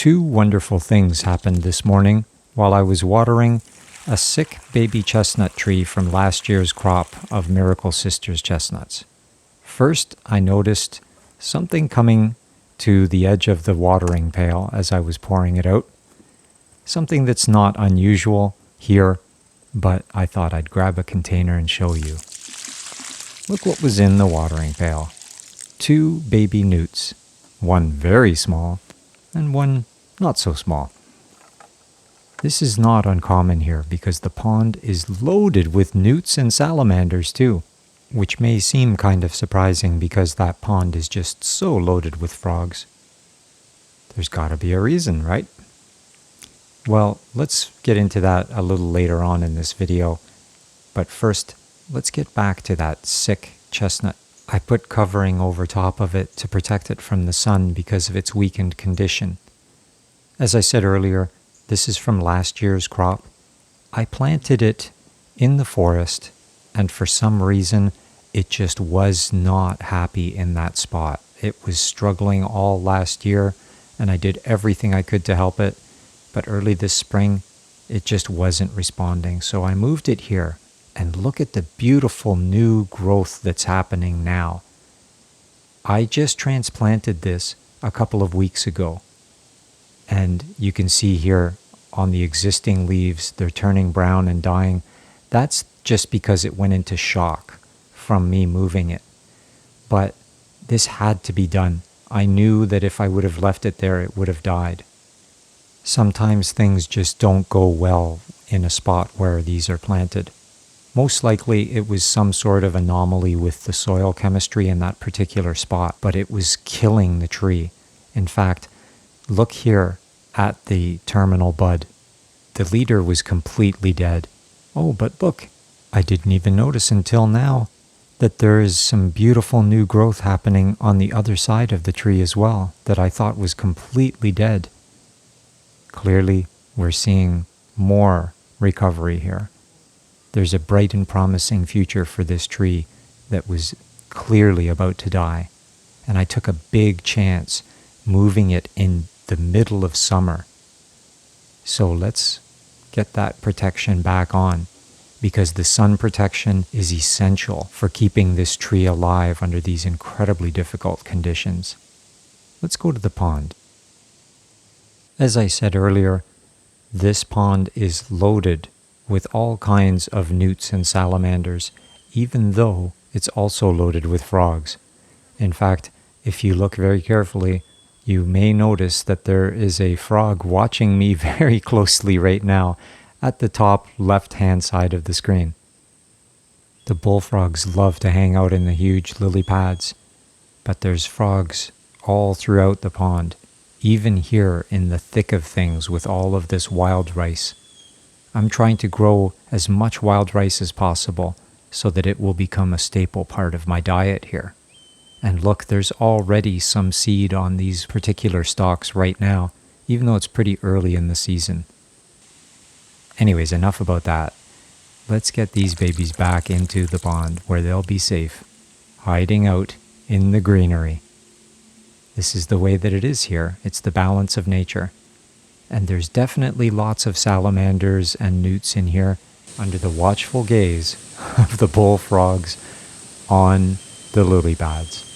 Two wonderful things happened this morning while I was watering a sick baby chestnut tree from last year's crop of Miracle Sisters chestnuts. First, I noticed something coming to the edge of the watering pail as I was pouring it out. Something that's not unusual here, but I thought I'd grab a container and show you. Look what was in the watering pail. Two baby newts, one very small and one not so small. This is not uncommon here because the pond is loaded with newts and salamanders too, which may seem kind of surprising because that pond is just so loaded with frogs. There's gotta be a reason, right? Well, let's get into that a little later on in this video, but first, let's get back to that sick chestnut. I put covering over top of it to protect it from the sun because of its weakened condition. As I said earlier, this is from last year's crop. I planted it in the forest, and for some reason, it just was not happy in that spot. It was struggling all last year, and I did everything I could to help it, but early this spring, it just wasn't responding. So I moved it here, and look at the beautiful new growth that's happening now. I just transplanted this a couple of weeks ago. And you can see here on the existing leaves, they're turning brown and dying. That's just because it went into shock from me moving it. But this had to be done. I knew that if I would have left it there, it would have died. Sometimes things just don't go well in a spot where these are planted. Most likely it was some sort of anomaly with the soil chemistry in that particular spot, but it was killing the tree. In fact, look here at the terminal bud. The leader was completely dead. Oh, but look, I didn't even notice until now that there is some beautiful new growth happening on the other side of the tree as well that I thought was completely dead. Clearly, we're seeing more recovery here. There's a bright and promising future for this tree that was clearly about to die. And I took a big chance moving it in the middle of summer. So let's get that protection back on because the sun protection is essential for keeping this tree alive under these incredibly difficult conditions. Let's go to the pond. As I said earlier, this pond is loaded with all kinds of newts and salamanders, even though it's also loaded with frogs. In fact, if you look very carefully, you may notice that there is a frog watching me very closely right now at the top left-hand side of the screen. The bullfrogs love to hang out in the huge lily pads, but there's frogs all throughout the pond, even here in the thick of things with all of this wild rice. I'm trying to grow as much wild rice as possible so that it will become a staple part of my diet here. And look, there's already some seed on these particular stalks right now, even though it's pretty early in the season. Anyways, enough about that. Let's get these babies back into the pond where they'll be safe, hiding out in the greenery. This is the way that it is here. It's the balance of nature. And there's definitely lots of salamanders and newts in here under the watchful gaze of the bullfrogs on the lily pads.